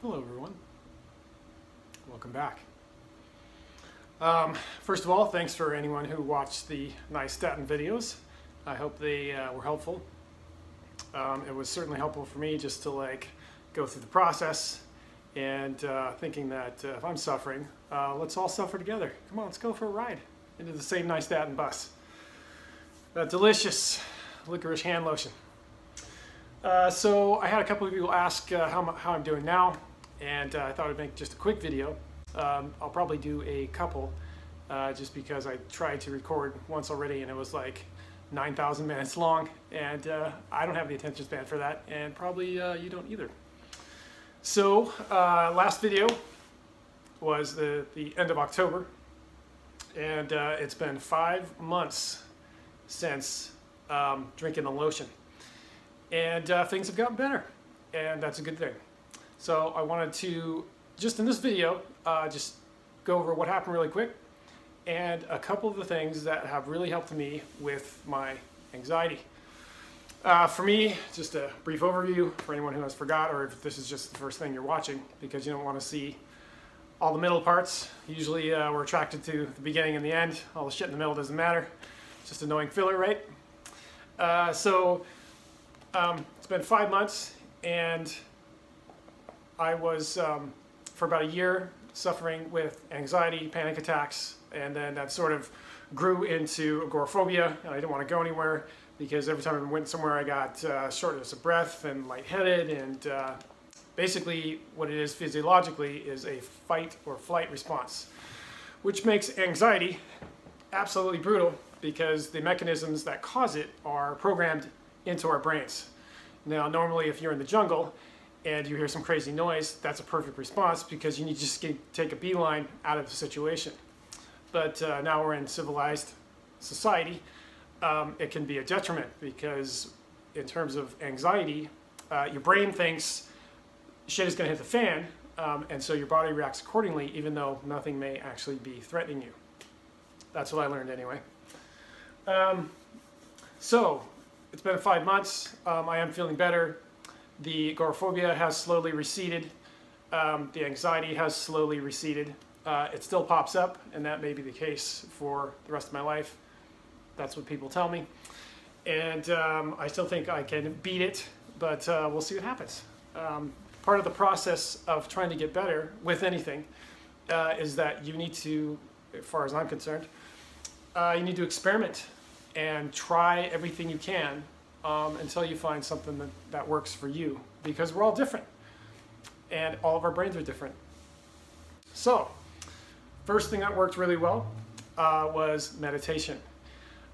Hello everyone, welcome back. First of all, thanks for anyone who watched the Nystatin videos. I hope they were helpful. It was certainly helpful for me just to go through the process and thinking that if I'm suffering, let's all suffer together. Come on, let's go for a ride into the same Nystatin bus. That delicious licorice hand lotion. So I had a couple of people ask how I'm doing now, and I thought I'd make just a quick video. I'll probably do a couple just because I tried to record once already and it was like 9,000 minutes long, and I don't have the attention span for that, and probably you don't either. So last video was the end of October, and it's been 5 months since drinking the lotion. And things have gotten better, and that's a good thing. So I wanted to, just in this video, just go over what happened really quick, and a couple of the things that have really helped me with my anxiety. For me, just a brief overview for anyone who has forgot, or if this is just the first thing you're watching, because you don't want to see all the middle parts. Usually we're attracted to the beginning and the end. All the shit in the middle doesn't matter. It's just annoying filler, right? It's been 5 months, and I was, for about a year, suffering with anxiety, panic attacks, and then that sort of grew into agoraphobia, and I didn't want to go anywhere because every time I went somewhere I got shortness of breath and lightheaded, and basically what it is physiologically is a fight or flight response, which makes anxiety absolutely brutal because the mechanisms that cause it are programmed into our brains. Now, normally if you're in the jungle and you hear some crazy noise, that's a perfect response because you need to just take a beeline out of the situation. But now we're in civilized society, it can be a detriment because in terms of anxiety, your brain thinks shit is going to hit the fan, and so your body reacts accordingly even though nothing may actually be threatening you. That's what I learned anyway. So it's been 5 months. I am feeling better. The agoraphobia has slowly receded. The anxiety has slowly receded. It still pops up, and that may be the case for the rest of my life. That's what people tell me. And I still think I can beat it, but we'll see what happens. Part of the process of trying to get better with anything is that you need to, as far as I'm concerned, you need to experiment and try everything you can until you find something that works for you, because we're all different and all of our brains are different. So first thing that worked really well was meditation.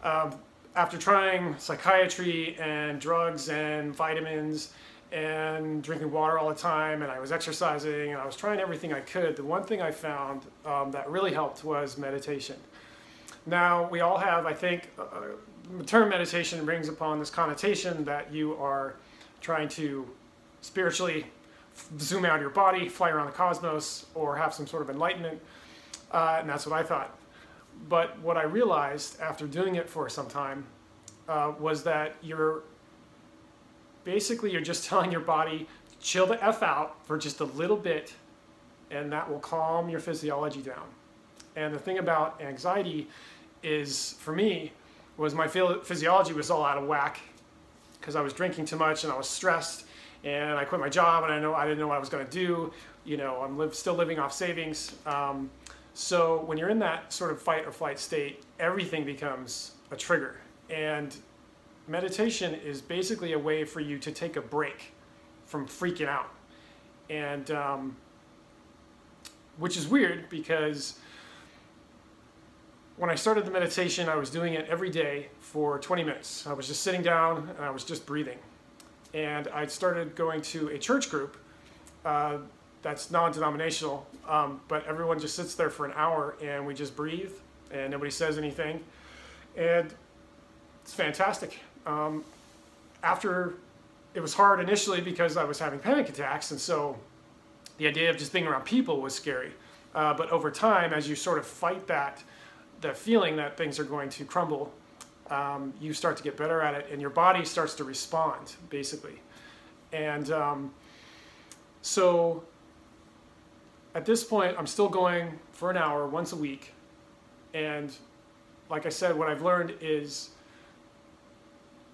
After trying psychiatry and drugs and vitamins and drinking water all the time, and I was exercising and I was trying everything I could, the one thing I found that really helped was meditation. Now, we all have, I think, the term meditation brings upon this connotation that you are trying to spiritually zoom out of your body, fly around the cosmos, or have some sort of enlightenment, and that's what I thought. But what I realized after doing it for some time was that you're just telling your body, chill the F out for just a little bit, and that will calm your physiology down. And the thing about anxiety is, for me, was my physiology was all out of whack because I was drinking too much and I was stressed, and I quit my job and I didn't know what I was going to do. You know, I'm still living off savings. So when you're in that sort of fight or flight state, everything becomes a trigger. And meditation is basically a way for you to take a break from freaking out. And which is weird because when I started the meditation, I was doing it every day for 20 minutes. I was just sitting down and I was just breathing. And I started going to a church group that's non-denominational, but everyone just sits there for an hour and we just breathe and nobody says anything. And it's fantastic. After, it was hard initially because I was having panic attacks, and so the idea of just being around people was scary. But over time, as you sort of fight that feeling that things are going to crumble, you start to get better at it and your body starts to respond, basically. And so at this point, I'm still going for an hour once a week. And like I said, what I've learned is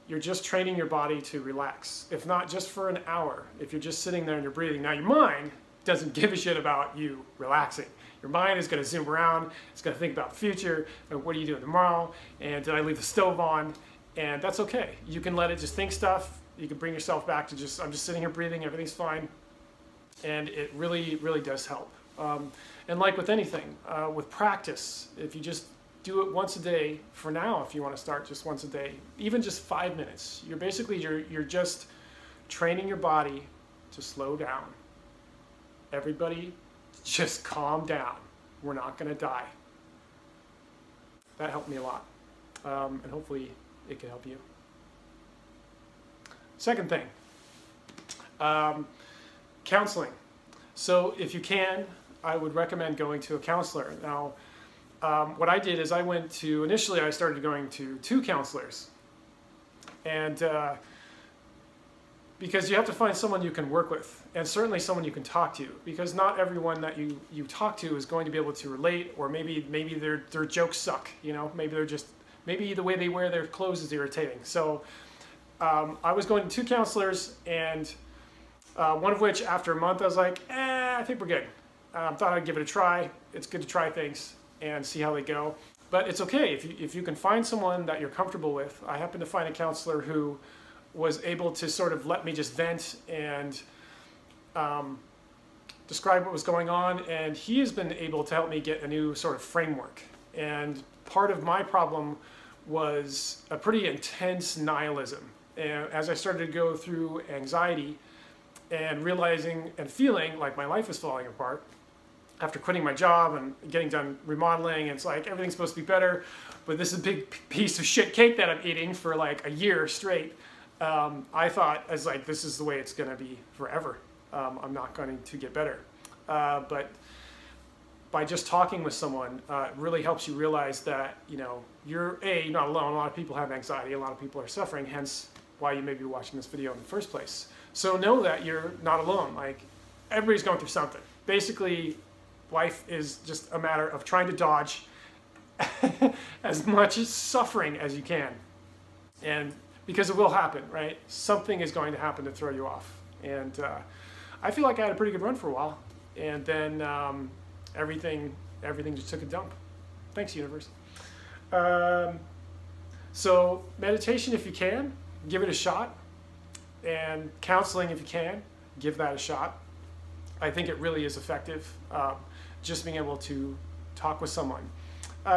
you're just training your body to relax. If not just for an hour, if you're just sitting there and you're breathing. Now your mind doesn't give a shit about you relaxing. Your mind is going to zoom around. It's going to think about the future. And what are you doing tomorrow? And did I leave the stove on? And that's okay. You can let it just think stuff. You can bring yourself back to just, I'm just sitting here breathing. Everything's fine. And it really, really does help. And like with anything, with practice, if you just do it once a day, for now, if you want to start just once a day, even just 5 minutes, you're basically, you're just training your body to slow down. Everybody, just calm down. We're not going to die. That helped me a lot. And hopefully it can help you. Second thing, counseling. So if you can, I would recommend going to a counselor. Now, what I did is initially I started going to 2 counselors. And because you have to find someone you can work with, and certainly someone you can talk to, because not everyone that you talk to is going to be able to relate, or maybe their jokes suck, you know, maybe the way they wear their clothes is irritating. So I was going to 2 counselors, and one of which after a month I was like, I think we're good. Thought I'd give it a try. It's good to try things and see how they go. But it's okay if you can find someone that you're comfortable with. I happened to find a counselor who was able to sort of let me just vent and describe what was going on, and he has been able to help me get a new sort of framework. And part of my problem was a pretty intense nihilism. And as I started to go through anxiety and realizing and feeling like my life was falling apart, after quitting my job and getting done remodeling, it's like everything's supposed to be better, but this is a big piece of shit cake that I'm eating for like a year straight. I thought, I was like, this is the way it's going to be forever. I'm not going to get better. But by just talking with someone, it really helps you realize that, you know, you're not alone. A lot of people have anxiety. A lot of people are suffering, hence why you may be watching this video in the first place. So know that you're not alone. Like, everybody's going through something. Basically, life is just a matter of trying to dodge as much suffering as you can. And because it will happen, right? Something is going to happen to throw you off. And I feel like I had a pretty good run for a while. And then everything just took a dump. Thanks, universe. So meditation, if you can, give it a shot. And counseling, if you can, give that a shot. I think it really is effective. Just being able to talk with someone,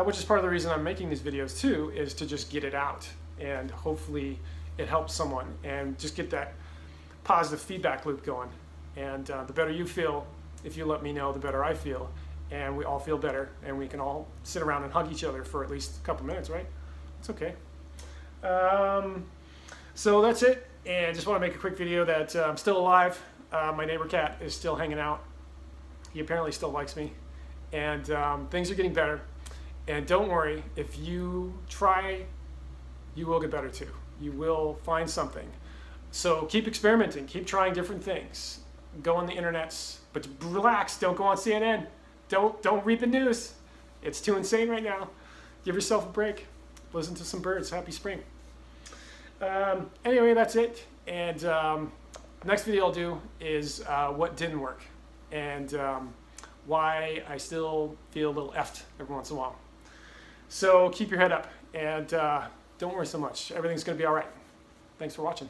which is part of the reason I'm making these videos too, is to just get it out. And hopefully it helps someone and just get that positive feedback loop going. And the better you feel, if you let me know, the better I feel. And we all feel better, and we can all sit around and hug each other for at least a couple minutes, right? It's okay. So that's it. And just want to make a quick video that I'm still alive. My neighbor cat is still hanging out. He apparently still likes me. And things are getting better. And don't worry, if you try, you will get better too. You will find something. So keep experimenting, keep trying different things. Go on the internets, but relax, don't go on CNN. Don't read the news. It's too insane right now. Give yourself a break. Listen to some birds. Happy spring. Anyway, that's it. And the next video I'll do is what didn't work and why I still feel a little effed every once in a while. So keep your head up and don't worry so much. Everything's going to be all right. Thanks for watching.